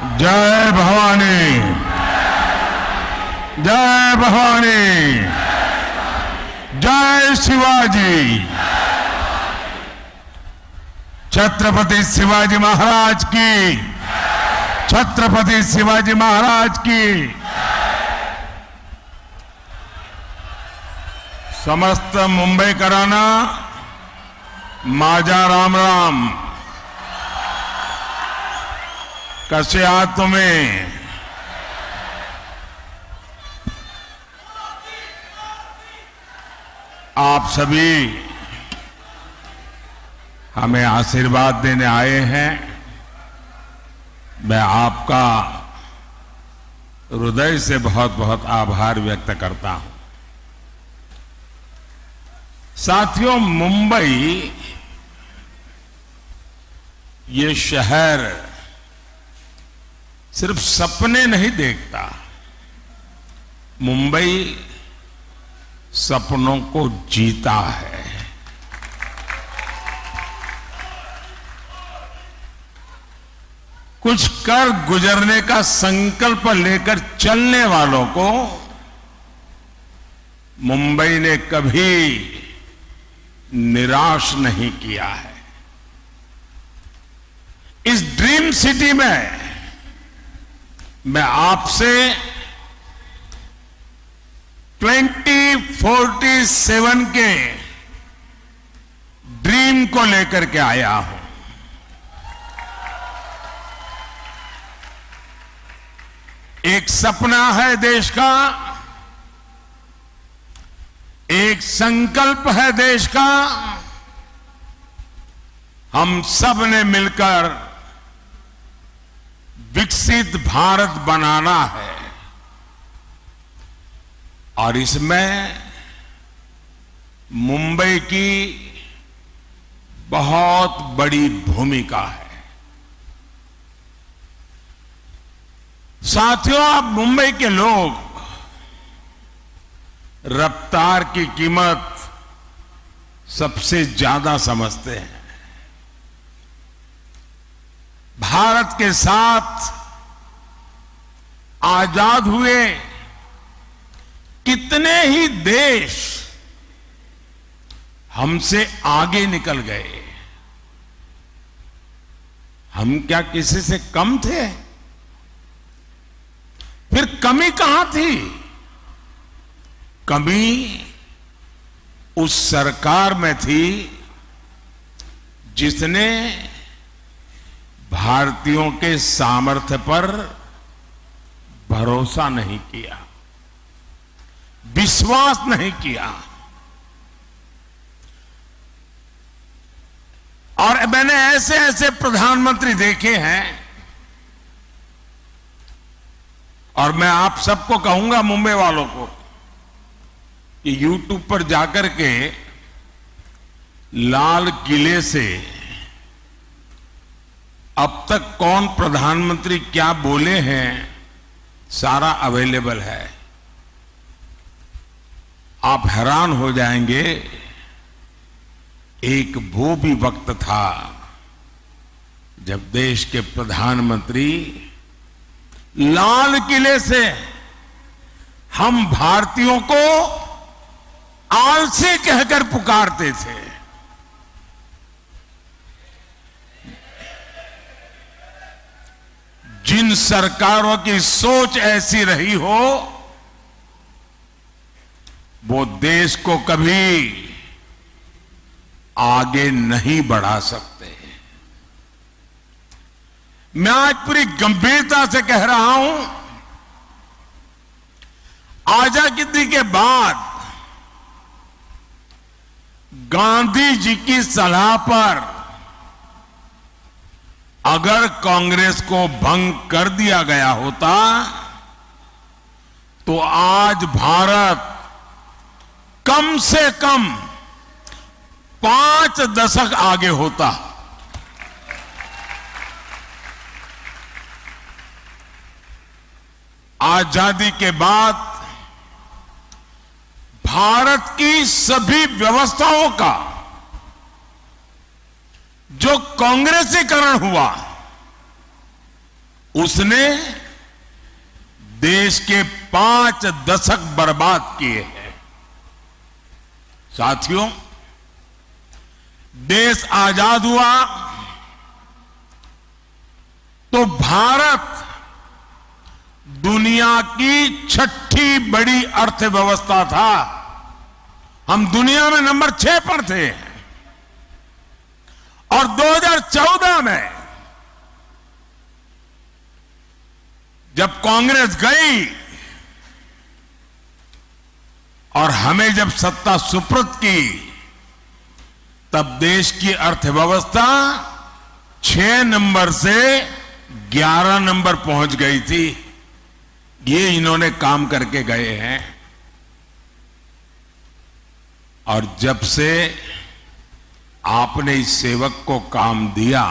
जय भवानी, जय भवानी, जय शिवाजी। छत्रपति शिवाजी महाराज की, छत्रपति शिवाजी महाराज की। समस्त मुंबईकरांना माझा राम राम। कसे आहात तुम्ही? आप सभी हमें आशीर्वाद देने आए हैं। मैं आपका हृदय से बहुत बहुत आभार व्यक्त करता हूं। साथियों, मुंबई ये शहर सिर्फ सपने नहीं देखता, मुंबई सपनों को जीता है। कुछ कर गुजरने का संकल्प लेकर चलने वालों को मुंबई ने कभी निराश नहीं किया है। इस ड्रीम सिटी में मैं आपसे 2047 के ड्रीम को लेकर के आया हूं। एक सपना है देश का, एक संकल्प है देश का। हम सब ने मिलकर विकसित भारत बनाना है और इसमें मुंबई की बहुत बड़ी भूमिका है। साथियों, आप मुंबई के लोग रफ्तार की कीमत सबसे ज्यादा समझते हैं। भारत के साथ आजाद हुए कितने ही देश हमसे आगे निकल गए। हम क्या किसी से कम थे? फिर कमी कहां थी? कमी उस सरकार में थी जिसने भारतीयों के सामर्थ्य पर भरोसा नहीं किया, विश्वास नहीं किया। और मैंने ऐसे ऐसे प्रधानमंत्री देखे हैं और मैं आप सबको कहूंगा, मुंबई वालों को, कि यूट्यूब पर जाकर के लाल किले से अब तक कौन प्रधानमंत्री क्या बोले हैं सारा अवेलेबल है। आप हैरान हो जाएंगे। एक वो भी वक्त था जब देश के प्रधानमंत्री लाल किले से हम भारतीयों को आलसी कहकर पुकारते थे। जिन सरकारों की सोच ऐसी रही हो, वो देश को कभी आगे नहीं बढ़ा सकते। मैं आज पूरी गंभीरता से कह रहा हूं, आजादी के बाद गांधी जी की सलाह पर अगर कांग्रेस को भंग कर दिया गया होता तो आज भारत कम से कम 5 दशक आगे होता। आजादी के बाद भारत की सभी व्यवस्थाओं का जो कांग्रेसीकरण हुआ, उसने देश के 5 दशक बर्बाद किए हैं। साथियों, देश आजाद हुआ तो भारत दुनिया की 6ठी बड़ी अर्थव्यवस्था था। हम दुनिया में नंबर 6 पर थे और 2014 में जब कांग्रेस गई और हमें जब सत्ता सुपुर्द की, तब देश की अर्थव्यवस्था 6 नंबर से 11 नंबर पहुंच गई थी। ये इन्होंने काम करके गए हैं। और जब से आपने इस सेवक को काम दिया,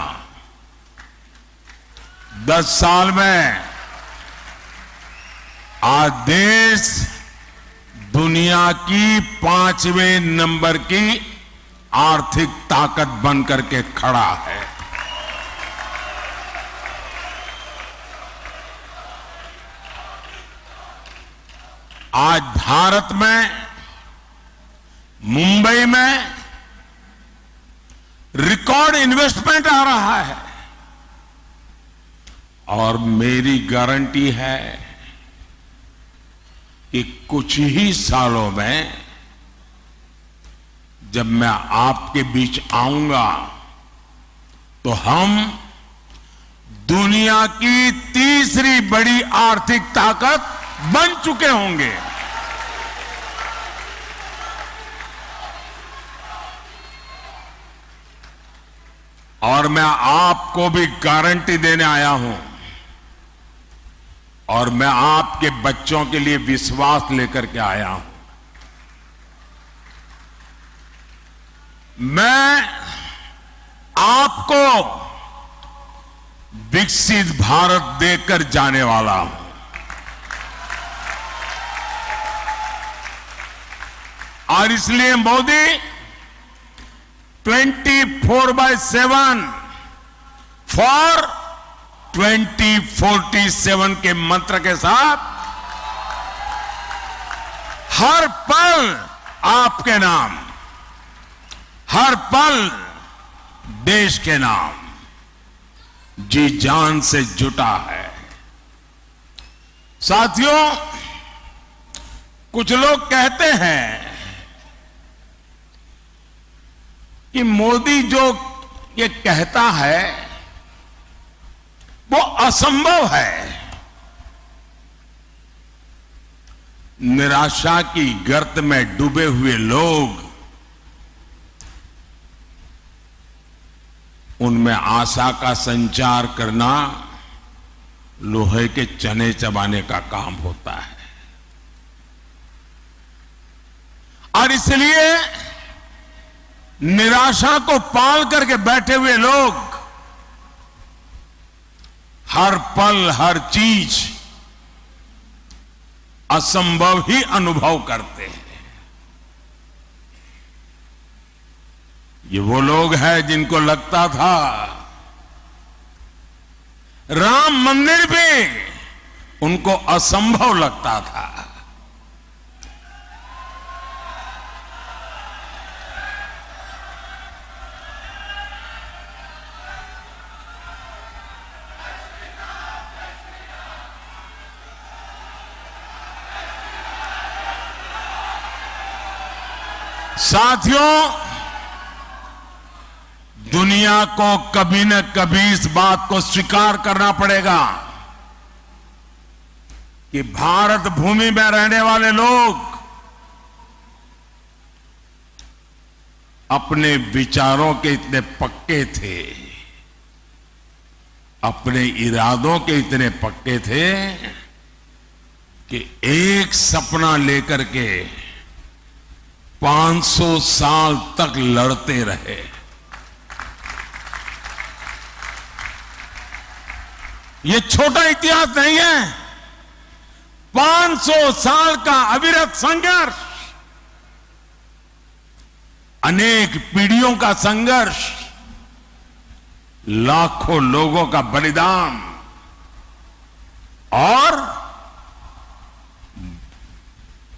10 साल में आज देश दुनिया की 5वें नंबर की आर्थिक ताकत बनकर के खड़ा है। आज भारत में, मुंबई में रिकॉर्ड इन्वेस्टमेंट आ रहा है और मेरी गारंटी है कि कुछ ही सालों में जब मैं आपके बीच आऊंगा तो हम दुनिया की तीसरी बड़ी आर्थिक ताकत बन चुके होंगे। और मैं आपको भी गारंटी देने आया हूं और मैं आपके बच्चों के लिए विश्वास लेकर के आया हूं। मैं आपको विकसित भारत देकर जाने वाला हूं। और इसलिए मोदी 24/7 फॉर 2047 के मंत्र के साथ हर पल आपके नाम, हर पल देश के नाम जी जान से जुटा है। साथियों, कुछ लोग कहते हैं कि मोदी जो ये कहता है वो असंभव है। निराशा की गर्त में डूबे हुए लोग, उनमें आशा का संचार करना लोहे के चने चबाने का काम होता है। और इसलिए निराशा को पाल करके बैठे हुए लोग हर पल, हर चीज असंभव ही अनुभव करते हैं। ये वो लोग हैं जिनको लगता था राम मंदिर भी उनको असंभव लगता था। साथियों, दुनिया को कभी न कभी इस बात को स्वीकार करना पड़ेगा कि भारत भूमि में रहने वाले लोग अपने विचारों के इतने पक्के थे, अपने इरादों के इतने पक्के थे कि एक सपना लेकर के 500 साल तक लड़ते रहे। ये छोटा इतिहास नहीं है। 500 साल का अविरत संघर्ष, अनेक पीढ़ियों का संघर्ष, लाखों लोगों का बलिदान, और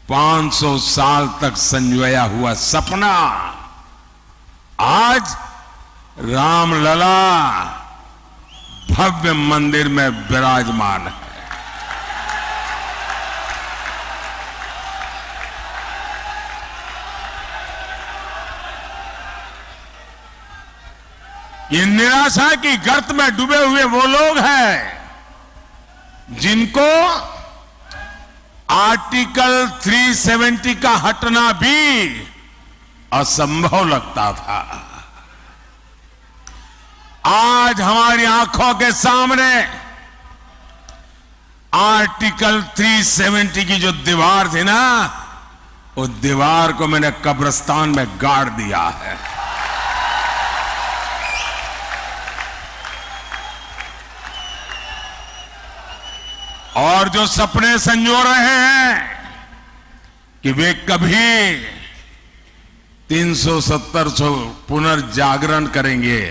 500 साल तक संजोया हुआ सपना आज रामलला भव्य मंदिर में विराजमान है। ये निराशा की गर्त में डूबे हुए वो लोग हैं जिनको आर्टिकल 370 का हटना भी असंभव लगता था। आज हमारी आंखों के सामने आर्टिकल 370 की जो दीवार थी ना, उस दीवार को मैंने कब्रिस्तान में गाड़ दिया है। और जो सपने संजो रहे हैं कि वे कभी 370 पुनर्जागरण करेंगे,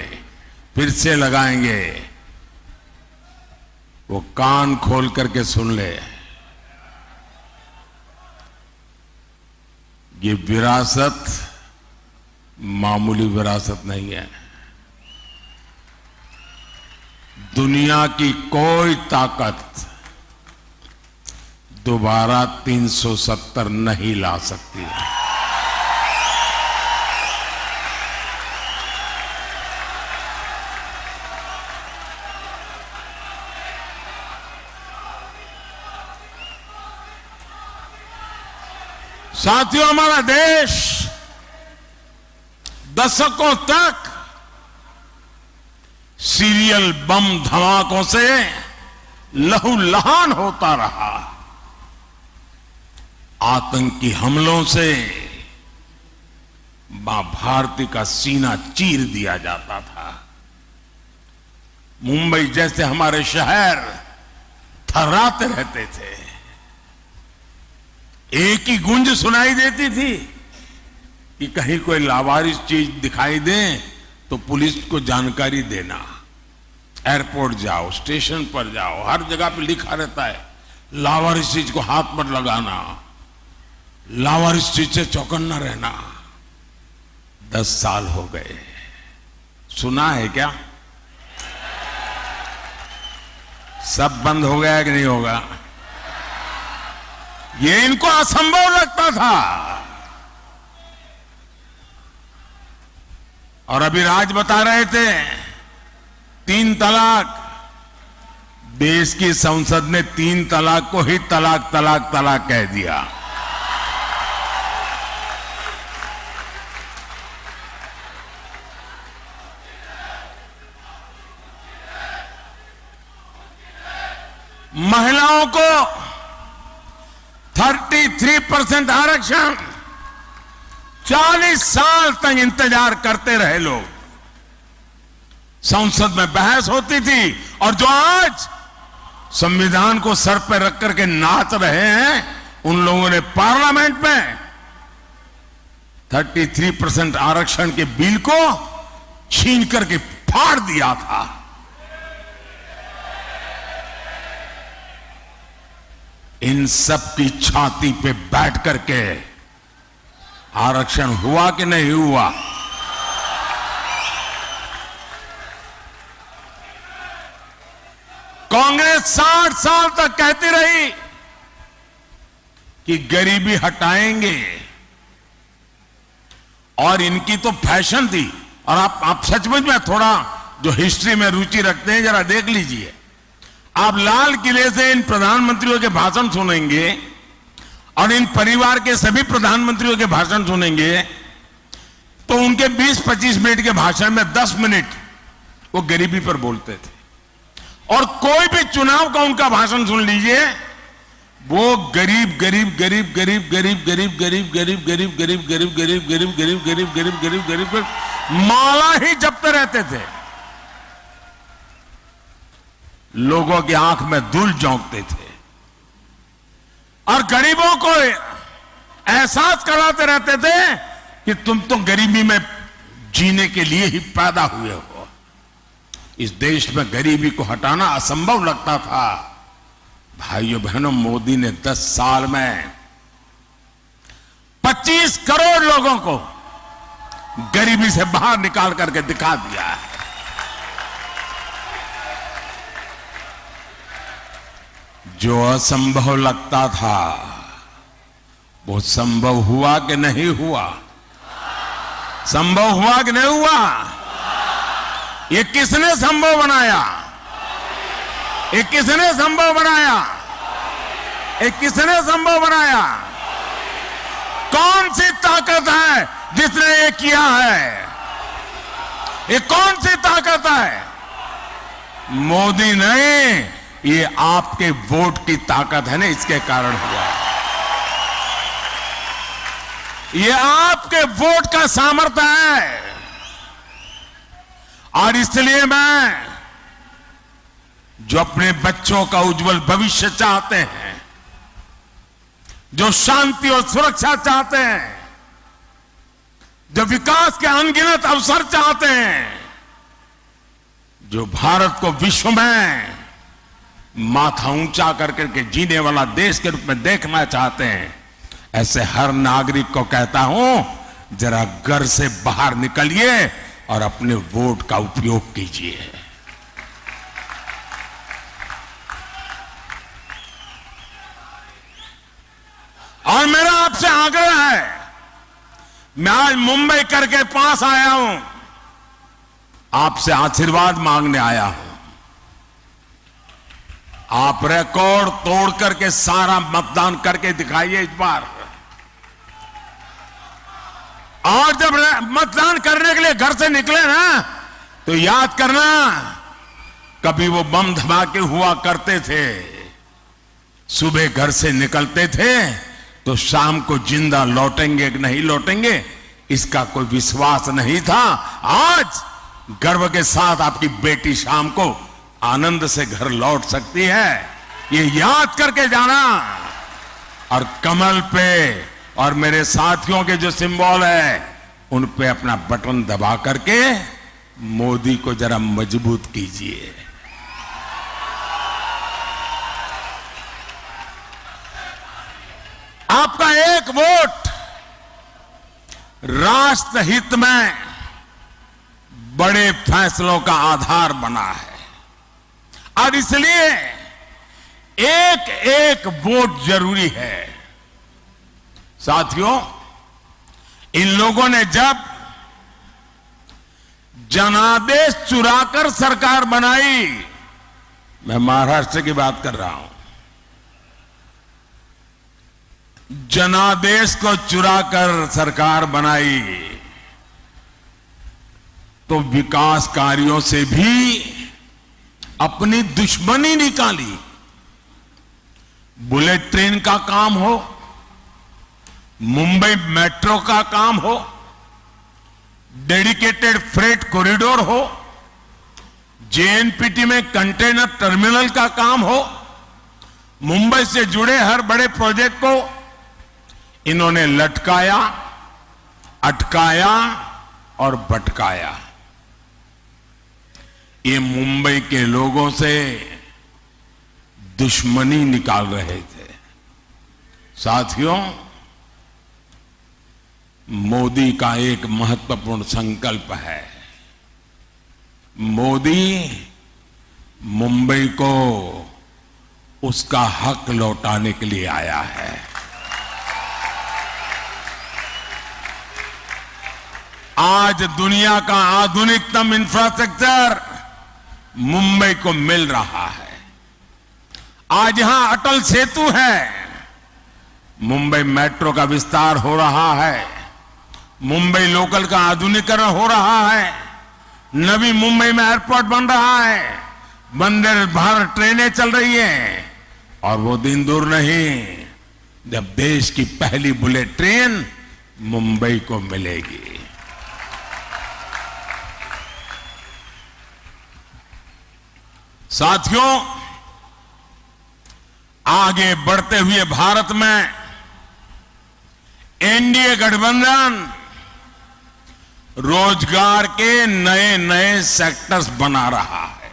फिर से लगाएंगे, वो कान खोल करके सुन ले। ये विरासत मामूली विरासत नहीं है। दुनिया की कोई ताकत दोबारा 370 नहीं ला सकती है। साथियों, हमारा देश दशकों तक सीरियल बम धमाकों से लहूलुहान होता रहा। आतंकी हमलों से मां भारती का सीना चीर दिया जाता था। मुंबई जैसे हमारे शहर थर्राते रहते थे। एक ही गूंज सुनाई देती थी कि कहीं कोई लावारिस चीज दिखाई दे तो पुलिस को जानकारी देना। एयरपोर्ट जाओ, स्टेशन पर जाओ, हर जगह पे लिखा रहता है लावारिस चीज को हाथ पर लगाना, लावारिस चीज से चौकन्ना रहना। 10 साल हो गए, सुना है क्या? सब बंद हो गया कि नहीं होगा? ये इनको असंभव लगता था। और अभी राज बता रहे थे 3 तलाक। देश की संसद ने 3 तलाक को ही तलाक तलाक तलाक कह दिया। महिलाओं को 33% आरक्षण, 40 साल तक इंतजार करते रहे लोग। संसद में बहस होती थी और जो आज संविधान को सर पर रख करके नाच रहे हैं, उन लोगों ने पार्लियामेंट में 33% आरक्षण के बिल को छीन करके फाड़ दिया था। इन सब की छाती पे बैठ करके आरक्षण हुआ कि नहीं हुआ? कांग्रेस 60 साल तक कहती रही कि गरीबी हटाएंगे, और इनकी तो फैशन थी। और आप सचमुच में थोड़ा जो हिस्ट्री में रुचि रखते हैं, जरा देख लीजिए। आप लाल किले से इन प्रधानमंत्रियों के भाषण सुनेंगे और इन परिवार के सभी प्रधानमंत्रियों के भाषण सुनेंगे, तो उनके 20-25 मिनट के भाषण में 10 मिनट वो गरीबी पर बोलते थे। और कोई भी चुनाव का उनका भाषण सुन लीजिए, वो गरीब गरीब गरीब गरीब गरीब गरीब गरीब गरीब गरीब गरीब गरीब गरीब गरीब गरीब गरीब गरीब गरीब गरीब माला ही जपते रहते थे। लोगों की आंख में धूल झोंकते थे और गरीबों को एहसास कराते रहते थे कि तुम तो गरीबी में जीने के लिए ही पैदा हुए हो। इस देश में गरीबी को हटाना असंभव लगता था। भाइयों बहनों, मोदी ने 10 साल में 25 करोड़ लोगों को गरीबी से बाहर निकाल करके दिखा दिया है। जो असंभव लगता था वो संभव हुआ कि नहीं हुआ? संभव हुआ कि नहीं हुआ? ये किसने संभव बनाया? ये किसने संभव बनाया? ये किसने संभव बनाया? कौन सी ताकत है जिसने ये किया है? ये कौन सी ताकत है? मोदी नहीं, ये आपके वोट की ताकत है ना, इसके कारण हुआ। ये आपके वोट का सामर्थ्य है। और इसलिए मैं, जो अपने बच्चों का उज्जवल भविष्य चाहते हैं, जो शांति और सुरक्षा चाहते हैं, जो विकास के अनगिनत अवसर चाहते हैं, जो भारत को विश्व में माथा ऊंचा करके जीने वाला देश के रूप में देखना चाहते हैं, ऐसे हर नागरिक को कहता हूं, जरा घर से बाहर निकलिए और अपने वोट का उपयोग कीजिए। और मेरा आपसे आग्रह है, मैं आज मुंबई करके पास आया हूं, आपसे आशीर्वाद मांगने आया हूं। आप रिकॉर्ड तोड़ करके सारा मतदान करके दिखाइए इस बार। और जब मतदान करने के लिए घर से निकले ना, तो याद करना, कभी वो बम धमाके हुआ करते थे, सुबह घर से निकलते थे तो शाम को जिंदा लौटेंगे कि नहीं लौटेंगे इसका कोई विश्वास नहीं था। आज गर्व के साथ आपकी बेटी शाम को आनंद से घर लौट सकती है, ये याद करके जाना। और कमल पे और मेरे साथियों के जो सिंबल है उन पे अपना बटन दबा करके मोदी को जरा मजबूत कीजिए। आपका एक वोट राष्ट्र हित में बड़े फैसलों का आधार बना है, और इसलिए एक एक वोट जरूरी है। साथियों, इन लोगों ने जब जनादेश चुराकर सरकार बनाई, मैं महाराष्ट्र की बात कर रहा हूं, जनादेश को चुराकर सरकार बनाई, तो विकास कार्यों से भी अपनी दुश्मनी निकाली। बुलेट ट्रेन का काम हो, मुंबई मेट्रो का काम हो, डेडिकेटेड फ्रेट कॉरिडोर हो, जेएनपीटी में कंटेनर टर्मिनल का काम हो, मुंबई से जुड़े हर बड़े प्रोजेक्ट को इन्होंने लटकाया, अटकाया और भटकाया। ये मुंबई के लोगों से दुश्मनी निकाल रहे थे। साथियों, मोदी का एक महत्वपूर्ण संकल्प है। मोदी मुंबई को उसका हक लौटाने के लिए आया है। आज दुनिया का आधुनिकतम इंफ्रास्ट्रक्चर मुंबई को मिल रहा है। आज यहां अटल सेतु है, मुंबई मेट्रो का विस्तार हो रहा है, मुंबई लोकल का आधुनिकीकरण हो रहा है, नवी मुंबई में एयरपोर्ट बन रहा है, वंदे भारत ट्रेनें चल रही हैं, और वो दिन दूर नहीं जब देश की पहली बुलेट ट्रेन मुंबई को मिलेगी। साथियों, आगे बढ़ते हुए भारत में एनडीए गठबंधन रोजगार के नए नए सेक्टर्स बना रहा है।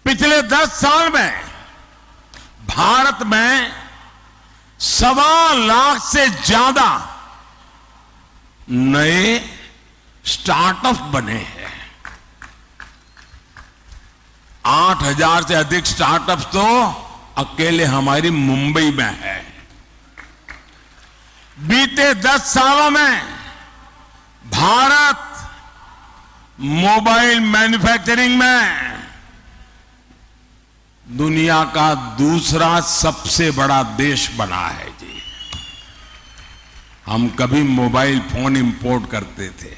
पिछले 10 साल में भारत में 1.25 से ज्यादा नए स्टार्टअप बने हैं। 8,000 से अधिक स्टार्टअप्स तो अकेले हमारी मुंबई में है। बीते 10 सालों में भारत मोबाइल मैन्युफैक्चरिंग में दुनिया का दूसरा सबसे बड़ा देश बना है जी। हम कभी मोबाइल फोन इंपोर्ट करते थे,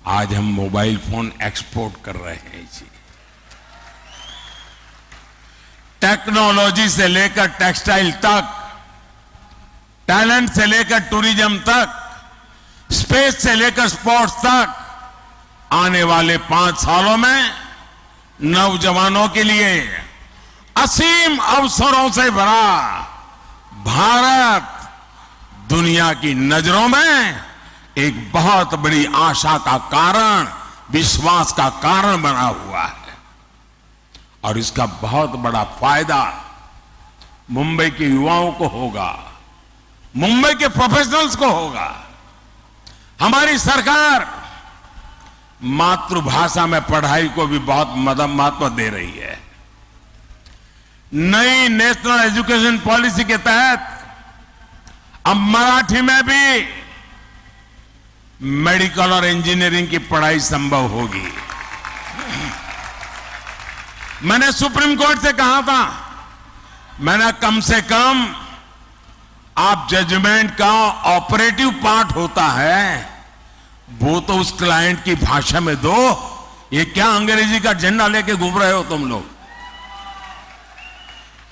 आज हम मोबाइल फोन एक्सपोर्ट कर रहे हैं जी। टेक्नोलॉजी से लेकर टेक्सटाइल तक, टैलेंट से लेकर टूरिज्म तक, स्पेस से लेकर स्पोर्ट्स तक, आने वाले 5 सालों में नौजवानों के लिए असीम अवसरों से भरा भारत दुनिया की नजरों में एक बहुत बड़ी आशा का कारण, विश्वास का कारण बना हुआ है। और इसका बहुत बड़ा फायदा मुंबई के युवाओं को होगा, मुंबई के प्रोफेशनल्स को होगा। हमारी सरकार मातृभाषा में पढ़ाई को भी बहुत महत्व दे रही है। नई नेशनल एजुकेशन पॉलिसी के तहत अब मराठी में भी मेडिकल और इंजीनियरिंग की पढ़ाई संभव होगी। मैंने सुप्रीम कोर्ट से कहा था, मैंने कम से कम आप जजमेंट का ऑपरेटिव पार्ट होता है वो तो उस क्लाइंट की भाषा में दो। ये क्या अंग्रेजी का झंडा लेके घूम रहे हो तुम लोग।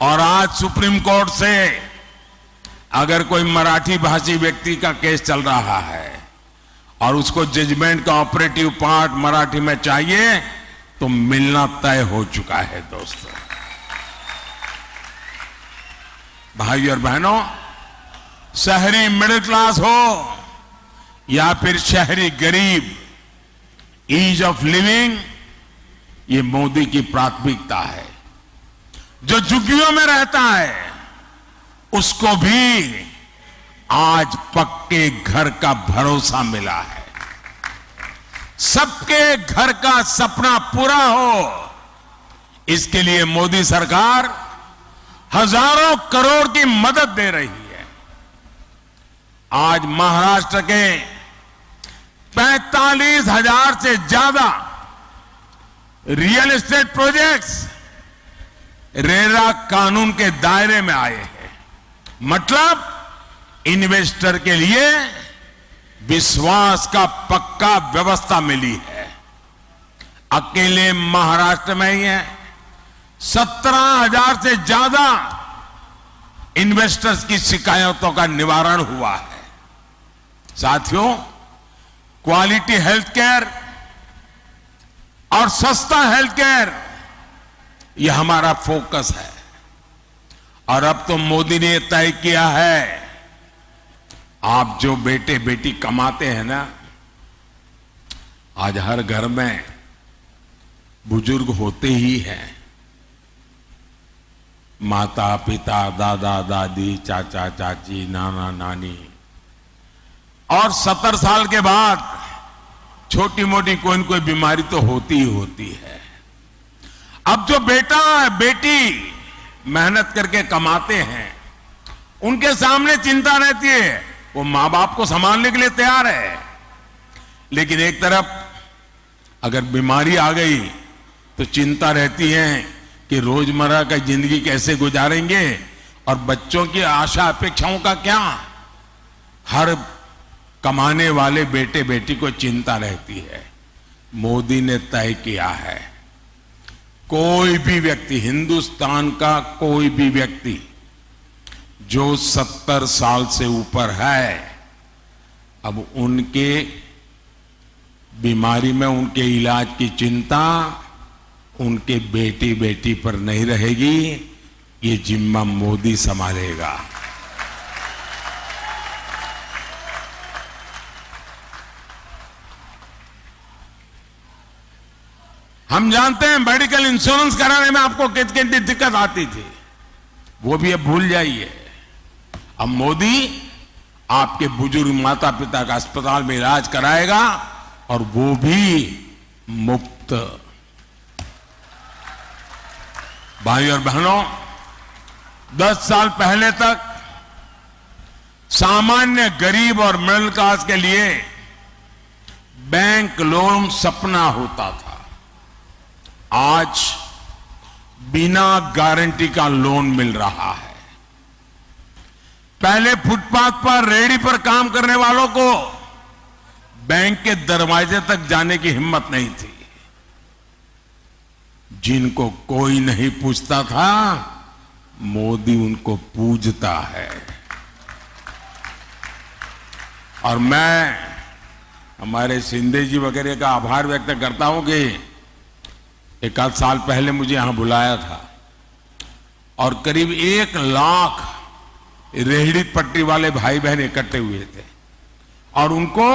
और आज सुप्रीम कोर्ट से अगर कोई मराठी भाषी व्यक्ति का केस चल रहा है और उसको जजमेंट का ऑपरेटिव पार्ट मराठी में चाहिए तो मिलना तय हो चुका है। दोस्तों, भाइयों और बहनों, शहरी मिडिल क्लास हो या फिर शहरी गरीब, ईज ऑफ लिविंग ये मोदी की प्राथमिकता है। जो झुग्गियों में रहता है उसको भी आज पक्के घर का भरोसा मिला है। सबके घर का सपना पूरा हो, इसके लिए मोदी सरकार हजारों करोड़ की मदद दे रही है। आज महाराष्ट्र के 45,000 से ज्यादा रियल एस्टेट प्रोजेक्ट्स रेरा कानून के दायरे में आए हैं। मतलब इन्वेस्टर के लिए विश्वास का पक्का व्यवस्था मिली है। अकेले महाराष्ट्र में ही है 17,000 से ज्यादा इन्वेस्टर्स की शिकायतों का निवारण हुआ है। साथियों, क्वालिटी हेल्थ केयर और सस्ता हेल्थ केयर यह हमारा फोकस है। और अब तो मोदी ने तय किया है, आप जो बेटे बेटी कमाते हैं ना, आज हर घर में बुजुर्ग होते ही हैं। माता पिता, दादा दादी, चाचा चाची, नाना नानी, और 70 साल के बाद छोटी मोटी कोई न कोई बीमारी तो होती ही होती है। अब जो बेटा बेटी मेहनत करके कमाते हैं उनके सामने चिंता रहती है, वो मां बाप को संभालने के लिए तैयार है, लेकिन एक तरफ अगर बीमारी आ गई तो चिंता रहती है कि रोजमर्रा का जिंदगी कैसे गुजारेंगे और बच्चों की आशा अपेक्षाओं का क्या। हर कमाने वाले बेटे बेटी को चिंता रहती है। मोदी ने तय किया है, कोई भी व्यक्ति, हिंदुस्तान का कोई भी व्यक्ति जो 70 साल से ऊपर है, अब उनके बीमारी में उनके इलाज की चिंता उनके बेटी बेटी पर नहीं रहेगी। ये जिम्मा मोदी संभालेगा। हम जानते हैं मेडिकल इंश्योरेंस कराने में आपको कितनी दिक्कत आती थी। वो भी अब भूल जाइए। अब मोदी आपके बुजुर्ग माता पिता का अस्पताल में इलाज कराएगा और वो भी मुफ्त। भाई और बहनों, 10 साल पहले तक सामान्य गरीब और मिडिल क्लास के लिए बैंक लोन सपना होता था। आज बिना गारंटी का लोन मिल रहा है। पहले फुटपाथ पर रेहड़ी पर काम करने वालों को बैंक के दरवाजे तक जाने की हिम्मत नहीं थी। जिनको कोई नहीं पूछता था, मोदी उनको पूजता है। और मैं हमारे शिंदे जी वगैरह का आभार व्यक्त करता हूं कि एक आध साल पहले मुझे यहां बुलाया था और करीब 1 लाख रेहड़ी पट्टी वाले भाई बहन इकट्ठे हुए थे और उनको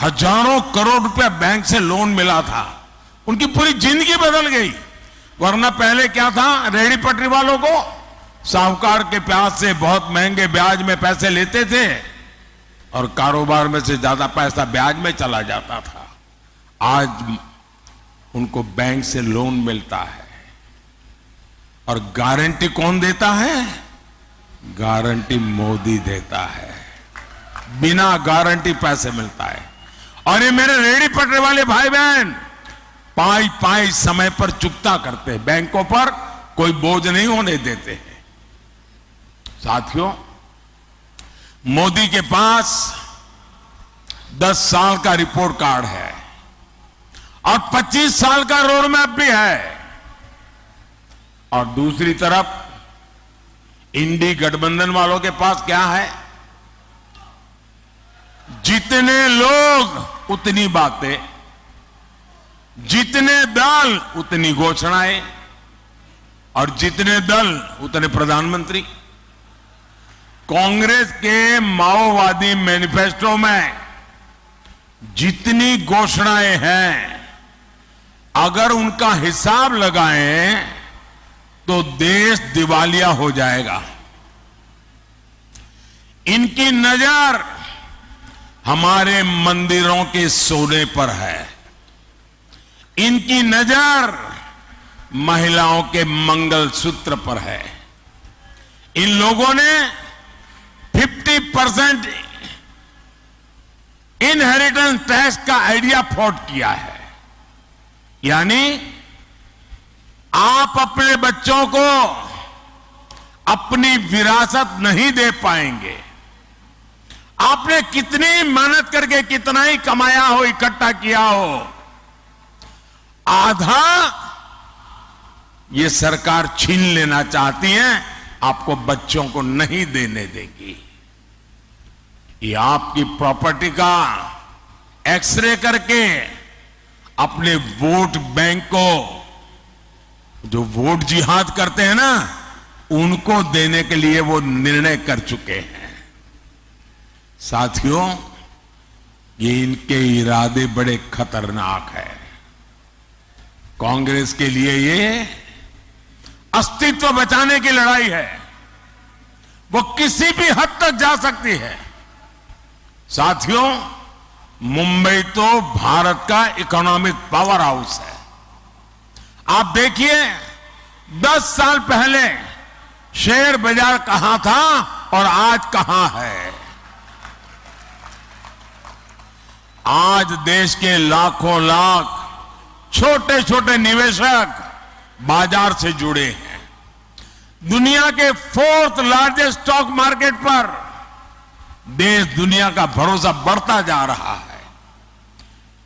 हजारों करोड़ रुपया बैंक से लोन मिला था। उनकी पूरी जिंदगी बदल गई। वरना पहले क्या था, रेहड़ी पटरी वालों को साहूकार के प्यास से बहुत महंगे ब्याज में पैसे लेते थे और कारोबार में से ज्यादा पैसा ब्याज में चला जाता था। आज उनको बैंक से लोन मिलता है और गारंटी कौन देता है? गारंटी मोदी देता है। बिना गारंटी पैसे मिलता है। और ये मेरे रेहड़ी पटरी वाले भाई बहन पाई पाई समय पर चुकता करते हैं, बैंकों पर कोई बोझ नहीं होने देते हैं। साथियों, मोदी के पास 10 साल का रिपोर्ट कार्ड है और 25 साल का रोड मैप भी है। और दूसरी तरफ इंडी गठबंधन वालों के पास क्या है? जितने लोग उतनी बातें, जितने दल उतनी घोषणाएं और जितने दल उतने प्रधानमंत्री। कांग्रेस के माओवादी मैनिफेस्टो में जितनी घोषणाएं हैं, अगर उनका हिसाब लगाएं तो देश दिवालिया हो जाएगा। इनकी नजर हमारे मंदिरों के सोने पर है। इनकी नजर महिलाओं के मंगलसूत्र पर है। इन लोगों ने 50% इनहेरिटेंस टैक्स का आइडिया फ्लॉट किया है। यानी आप अपने बच्चों को अपनी विरासत नहीं दे पाएंगे। आपने कितनी मेहनत करके कितना ही कमाया हो, इकट्ठा किया हो, आधा ये सरकार छीन लेना चाहती है, आपको बच्चों को नहीं देने देगी। ये आपकी प्रॉपर्टी का एक्सरे करके अपने वोट बैंक को, जो वोट जिहाद करते हैं ना, उनको देने के लिए वो निर्णय कर चुके हैं। साथियों, ये इनके इरादे बड़े खतरनाक हैं। कांग्रेस के लिए ये अस्तित्व बचाने की लड़ाई है। वो किसी भी हद तक जा सकती है। साथियों, मुंबई तो भारत का इकोनॉमिक पावर हाउस है। आप देखिए, 10 साल पहले शेयर बाजार कहां था और आज कहां है। आज देश के लाखों लाख छोटे छोटे निवेशक बाजार से जुड़े हैं। दुनिया के 4th लार्जेस्ट स्टॉक मार्केट पर देश दुनिया का भरोसा बढ़ता जा रहा है।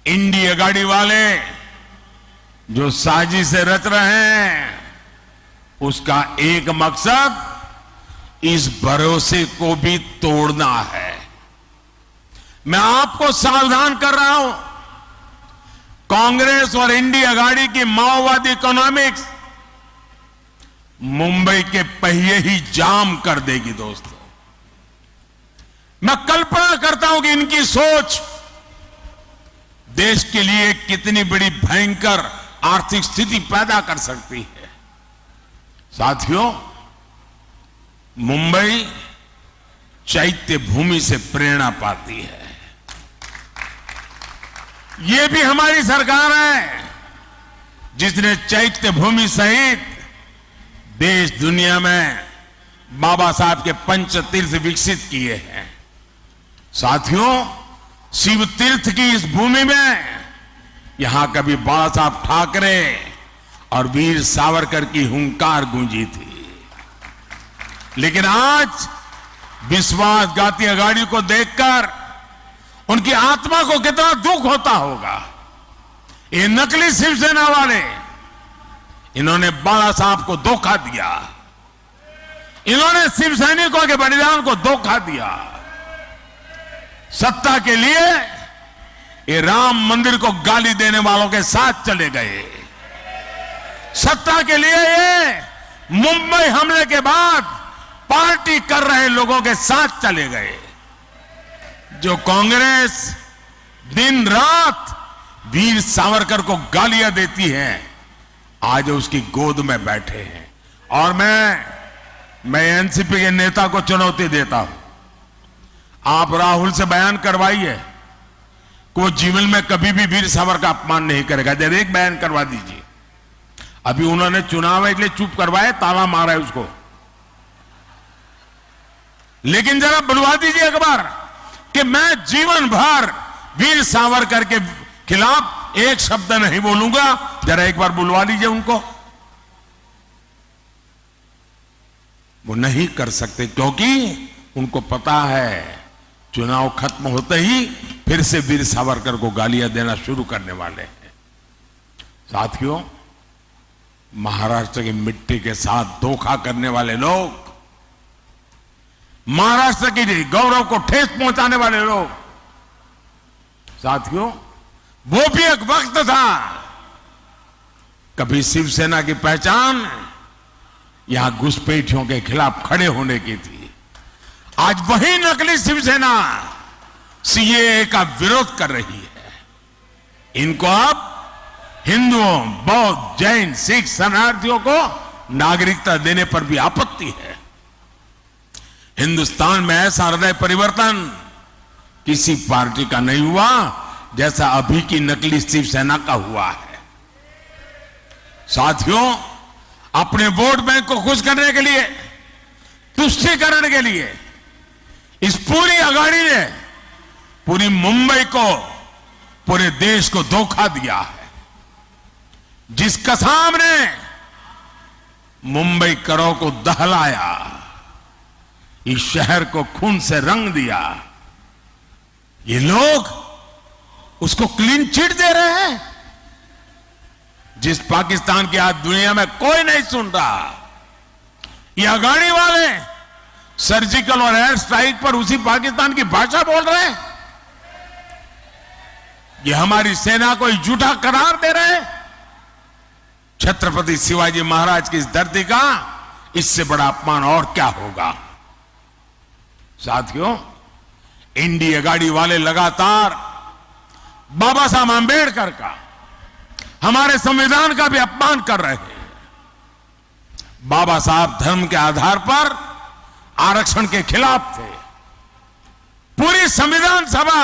इंडिया गाड़ी वाले जो साजिश से रच रहे हैं, उसका एक मकसद इस भरोसे को भी तोड़ना है। मैं आपको सावधान कर रहा हूं, कांग्रेस और इंडिया गाड़ी की माओवादी इकोनॉमिक्स मुंबई के पहिए ही जाम कर देगी। दोस्तों, मैं कल्पना करता हूं कि इनकी सोच देश के लिए कितनी बड़ी भयंकर आर्थिक स्थिति पैदा कर सकती है। साथियों, मुंबई चैत्य भूमि से प्रेरणा पाती है। ये भी हमारी सरकार है जिसने चैत्य भूमि सहित देश दुनिया में बाबा साहब के पंच तीर्थ विकसित किए हैं। साथियों, शिव तीर्थ की इस भूमि में यहां कभी बाबा साहब ठाकरे और वीर सावरकर की हुंकार गूंजी थी, लेकिन आज विश्वासघाती अघाड़ी को देखकर उनकी आत्मा को कितना दुख होता होगा। ये नकली शिवसेना वाले, इन्होंने बाला साहब को धोखा दिया, इन्होंने शिव सैनिकों के बलिदान को धोखा दिया। सत्ता के लिए ये राम मंदिर को गाली देने वालों के साथ चले गए। सत्ता के लिए ये मुंबई हमले के बाद पार्टी कर रहे लोगों के साथ चले गए। जो कांग्रेस दिन रात वीर सावरकर को गालियां देती है, आज उसकी गोद में बैठे हैं। और मैं एनसीपी के नेता को चुनौती देता हूं, आप राहुल से बयान करवाइए कि वो जीवन में कभी भी वीर सावरकर का अपमान नहीं करेगा। जब एक बयान करवा दीजिए। अभी उन्होंने चुनाव है इसलिए चुप करवाए, ताला मारा है उसको, लेकिन जरा बुलवा दीजिए एक बार कि मैं जीवन भर वीर सावरकर के खिलाफ एक शब्द नहीं बोलूंगा। जरा एक बार बुलवा लीजिए उनको। वो नहीं कर सकते क्योंकि उनको पता है चुनाव खत्म होते ही फिर से वीर सावरकर को गालियां देना शुरू करने वाले हैं। साथियों, महाराष्ट्र की मिट्टी के साथ धोखा करने वाले लोग, महाराष्ट्र की गौरव को ठेस पहुंचाने वाले लोग, साथियों, वो भी एक वक्त था कभी शिवसेना की पहचान यहां घुसपैठियों के खिलाफ खड़े होने की थी। आज वही नकली शिवसेना सीएए का विरोध कर रही है। इनको अब हिंदुओं, बौद्ध, जैन, सिख शरणार्थियों को नागरिकता देने पर भी आपत्ति है। हिंदुस्तान में ऐसा हृदय परिवर्तन किसी पार्टी का नहीं हुआ जैसा अभी की नकली शिवसेना का हुआ है। साथियों, अपने वोट बैंक को खुश करने के लिए, तुष्टीकरण के लिए इस पूरी अघाड़ी ने पूरी मुंबई को, पूरे देश को धोखा दिया है। जिस कसाब ने मुंबई करों को दहलाया, इस शहर को खून से रंग दिया, ये लोग उसको क्लीन चिट दे रहे हैं। जिस पाकिस्तान की आज दुनिया में कोई नहीं सुन रहा, ये अघाड़ी वाले सर्जिकल और एयर स्ट्राइक पर उसी पाकिस्तान की भाषा बोल रहे हैं। ये हमारी सेना को झूठा करार दे रहे हैं। छत्रपति शिवाजी महाराज की इस धरती का इससे बड़ा अपमान और क्या होगा। साथियों, इंडी अघाड़ी वाले लगातार बाबा साहब आंबेडकर का, हमारे संविधान का भी अपमान कर रहे हैं। बाबा साहब धर्म के आधार पर आरक्षण के खिलाफ थे। पूरी संविधान सभा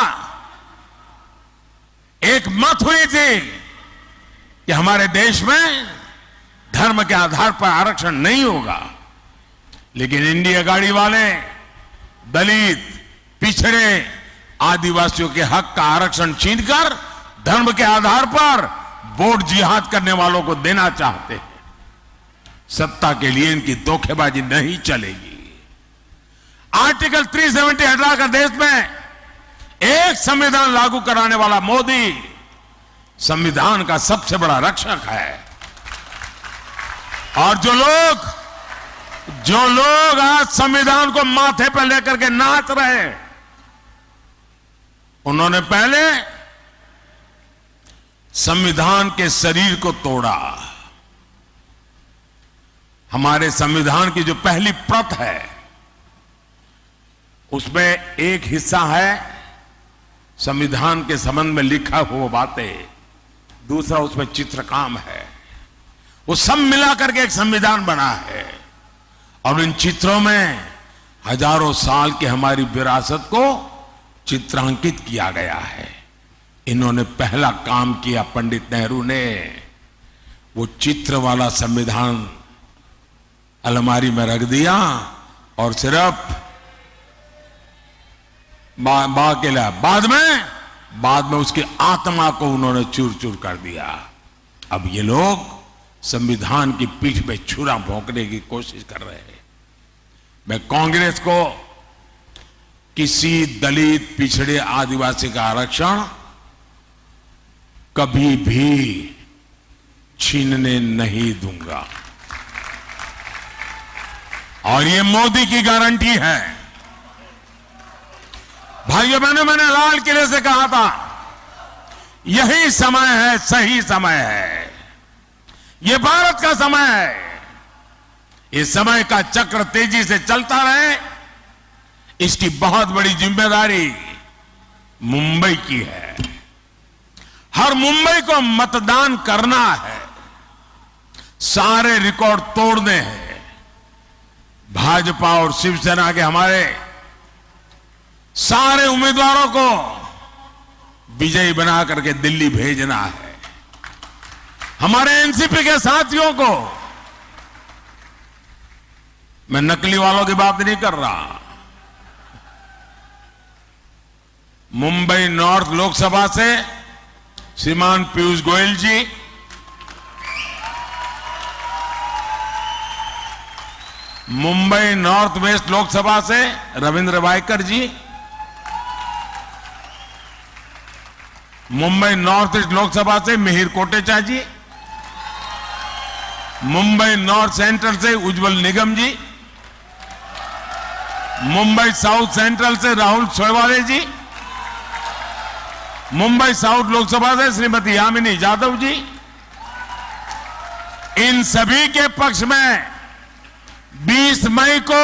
एक मत हुई थी कि हमारे देश में धर्म के आधार पर आरक्षण नहीं होगा, लेकिन इंडी अघाड़ी वाले दलित, पिछड़े, आदिवासियों के हक का आरक्षण छीनकर धर्म के आधार पर वोट जिहाद करने वालों को देना चाहते हैं। सत्ता के लिए इनकी धोखेबाजी नहीं चलेगी। आर्टिकल 370 हटाकर देश में एक संविधान लागू कराने वाला मोदी संविधान का सबसे बड़ा रक्षक है। और जो लोग आज संविधान को माथे पर लेकर के नाच रहे हैं, उन्होंने पहले संविधान के शरीर को तोड़ा। हमारे संविधान की जो पहली प्रत है उसमें एक हिस्सा है संविधान के संबंध में लिखा हुआ बातें, दूसरा उसमें चित्रकाम है। वो सब मिलाकर के एक संविधान बना है। और इन चित्रों में हजारों साल की हमारी विरासत को चित्रांकित किया गया है। इन्होंने पहला काम किया, पंडित नेहरू ने वो चित्र वाला संविधान अलमारी में रख दिया और सिर्फ बाद में उसकी आत्मा को उन्होंने चूर चूर कर दिया। अब ये लोग संविधान की पीठ पे छुरा भोंकने की कोशिश कर रहे हैं। मैं कांग्रेस को किसी दलित, पिछड़े, आदिवासी का आरक्षण कभी भी छीनने नहीं दूंगा। और ये मोदी की गारंटी है। भाइयों बहनों, मैंने लाल किले से कहा था, यही समय है, सही समय है, ये भारत का समय है। इस समय का चक्र तेजी से चलता रहे, इसकी बहुत बड़ी जिम्मेदारी मुंबई की है। हर मुंबई को मतदान करना है, सारे रिकॉर्ड तोड़ने हैं। भाजपा और शिवसेना के हमारे सारे उम्मीदवारों को विजयी बना करके दिल्ली भेजना है। हमारे एनसीपी के साथियों को, मैं नकली वालों की बात नहीं कर रहा, मुंबई नॉर्थ लोकसभा से श्रीमान पीयूष गोयल जी, मुंबई नॉर्थ वेस्ट लोकसभा से रविंद्र वायकर जी, मुंबई नॉर्थ ईस्ट लोकसभा से मिहिर कोटेचा जी, मुंबई नॉर्थ सेंट्रल से उज्जवल निगम जी, मुंबई साउथ सेंट्रल से राहुल सोयवाले जी, मुंबई साउथ लोकसभा से श्रीमती यामिनी यादव जी, इन सभी के पक्ष में 20 मई को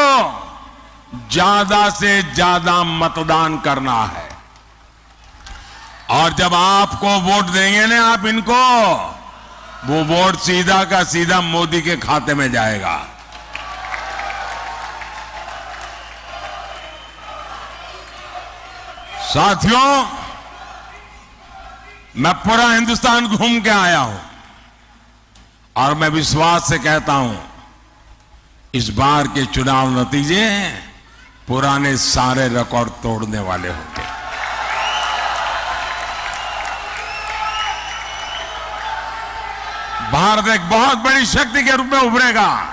ज्यादा से ज्यादा मतदान करना है। और जब आपको वोट देंगे ना आप इनको, वो वोट सीधा का सीधा मोदी के खाते में जाएगा। साथियों, मैं पूरा हिंदुस्तान घूम के आया हूं और मैं विश्वास से कहता हूं, इस बार के चुनाव नतीजे पुराने सारे रिकॉर्ड तोड़ने वाले होंगे। भारत एक बहुत बड़ी शक्ति के रूप में उभरेगा।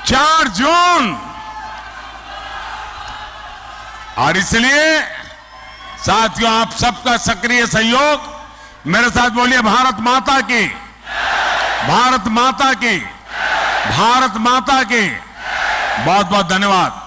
4 जून, और इसलिए साथियों, आप सबका सक्रिय सहयोग, मेरे साथ बोलिए भारत माता की, भारत माता की, भारत माता की। बहुत बहुत धन्यवाद।